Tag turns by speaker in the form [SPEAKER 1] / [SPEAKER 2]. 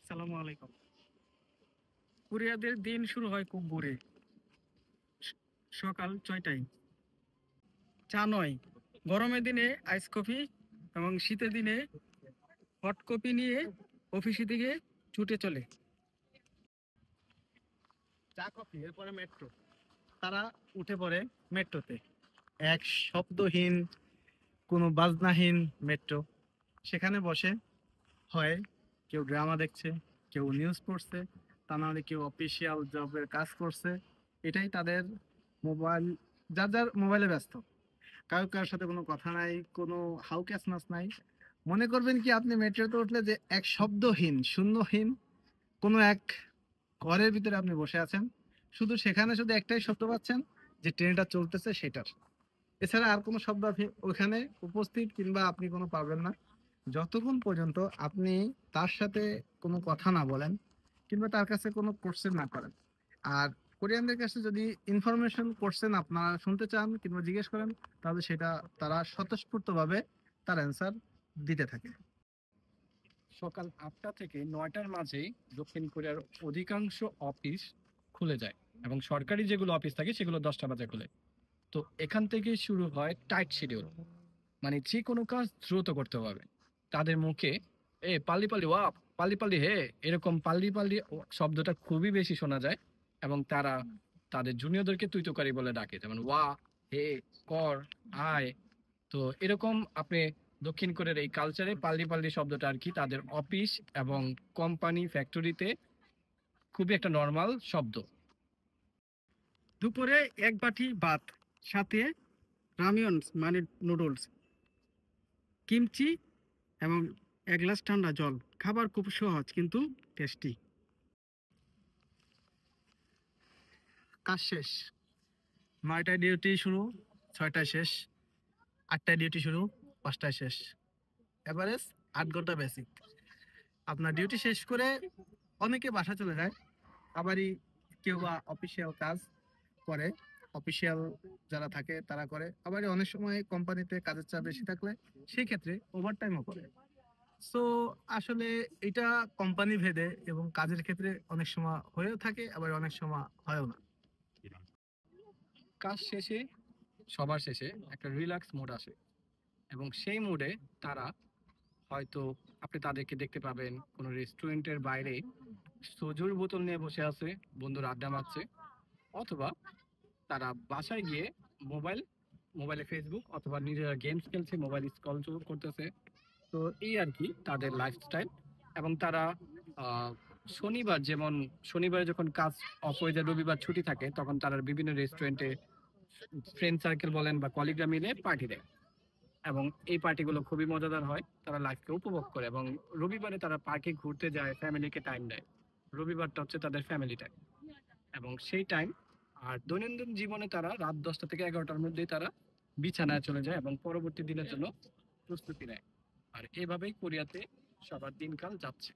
[SPEAKER 1] আসসালামু আলাইকুম। কোরিয়াদের দিন শুরু হয় খুব ভোরে, স- সকাল 6টায়। চা নয়, গরমের দিনে আইস কফি এবং শীতের দিনে হট কফি নিয়ে অফিসে দিকে ছুটে চলে। চা কফি এরপরে মেট্রো, তারা উঠে পড়ে মেট্রোতে। এক শব্দহীন, কোনো বাজনাহীন মেট্রো। সেখানে বসে হয় কেউ ড্রামা দেখছে, কেউ নিউজ পড়ছে, তা নাহলে কেউ অফিসিয়াল জবের কাজ করছে। এটাই তাদের মোবাইল, যার যার মোবাইলে ব্যস্ত। কারোর সাথে কোনো কথা নাই, কোনো হাউক্যাসমাস নাই। মনে করবেন কি আপনি মেট্রোতে উঠলে যে এক শব্দহীন, শূন্যহীন কোনো এক ঘরের ভিতরে আপনি বসে আছেন, শুধু সেখানে শুধু একটাই শব্দ পাচ্ছেন, যে ট্রেনটা চলতেছে সেটার। এছাড়া আর কোনো শব্দ আপনি ওখানে উপস্থিত কিংবা আপনি কোনো পাবেন না, যতক্ষণ পর্যন্ত আপনি তার সাথে কোনো কথা না বলেন কিংবা তার কাছে কোনো কোশ্চেন না করেন। আর কোরিয়ানদের কাছে যদি ইনফরমেশন কোশ্চেন আপনারা শুনতে চান কিংবা জিজ্ঞেস করেন, তাহলে সেটা তারা স্বতঃস্ফূর্তভাবে তার অ্যান্সার দিতে থাকে।
[SPEAKER 2] সকাল ৮টা থেকে ৯টার মাঝেই দক্ষিণ কোরিয়ার অধিকাংশ অফিস খুলে যায় এবং সরকারি যেগুলো অফিস থাকে সেগুলো 10টা বাজে খুলে। তো এখান থেকে শুরু হয় টাইট শিডিউল, মানে যে কোনো কাজ দ্রুত করতে হবে। তাদের মুখে পাল্লি পাল্লি ওয়া, পাল্লি পাল্লি হে, এরকম পাল্লি পাল্লি শব্দটা খুবই বেশি শোনা যায়। এবং তারা তাদের জুনিয়রদেরকে তুই তোকারি বলে ডাকে, যেমন ওয়া, হে, কর, আয়। তো এরকম আপনি দক্ষিণ কোরিয়ার এই কালচারে পাল্লি পাল্লি শব্দটা আর কি তাদের অফিস এবং কোম্পানি ফ্যাক্টরিতে খুবই একটা নর্মাল শব্দ।
[SPEAKER 1] দুপুরে এক বাটি ভাত, সাথে রামিয়ন মানে নুডলস, কিমচি এবং এক গ্লাস ঠান্ডা জল। খাবার খুব সহজ কিন্তু টেস্টি। কাজ শেষ, 9টায় ডিউটি শুরু, 6টায় শেষ। 8টায় ডিউটি শুরু, 5টায় শেষ। এভারেজ 8 ঘন্টা বেসিক। আপনার ডিউটি শেষ করে অনেকে বাসা চলে যায়, আবারই কেউ বা অফিসিয়াল কাজ করে। অফিসিয়াল যারা থাকে তারা করে, আবার অনেক সময় কোম্পানিতে কাজের চাপ বেশি থাকলে সেই ক্ষেত্রে ওভারটাইমও করে। সো আসলে এটা কোম্পানি ভেদে এবং কাজের ক্ষেত্রে অনেক সময় হয়েও থাকে, আবার অনেক সময় হয়ও না।
[SPEAKER 2] কাজ শেষে, সবার শেষে একটা রিল্যাক্স মুড আসে এবং সেই মুডে তারা হয়তো, আপনি তাদেরকে দেখতে পাবেন কোনো রেস্টুরেন্টের বাইরে সোজুর বোতল নিয়ে বসে আছে, বন্ধুরা আড্ডা মারছে। অথবা তারা বাসায় গিয়ে মোবাইল মোবাইলে ফেসবুক অথবা নিজেরা গেমস খেলছে, মোবাইল স্ক্রল করতেছে। তো এই আর কি তাদের লাইফস্টাইল। এবং তারা আহ, শনিবার, যেমন শনিবারে যখন কাজ অফ হয়ে যায়, রবিবার ছুটি থাকে, তখন তারা বিভিন্ন রেস্টুরেন্টে ফ্রেন্ড সার্কেল বলেন বা কলিগরা মিলে পার্টি দেয়। এবং এই পার্টিগুলো খুবই মজাদার হয়, তারা লাইফকে উপভোগ করে। এবং রবিবারে তারা পার্কে ঘুরতে যায়, ফ্যামিলিকে টাইম দেয়। রবিবারটা হচ্ছে তাদের ফ্যামিলি টাইম এবং সেই টাইম। আর দৈনন্দিন জীবনে তারা রাত 10টা থেকে 11টার মধ্যেই তারা বিছানায় চলে যায় এবং পরবর্তী দিনের জন্য প্রস্তুতি নেয়। আর এভাবেই কোরিয়াতে সবার দিনকাল যাচ্ছে।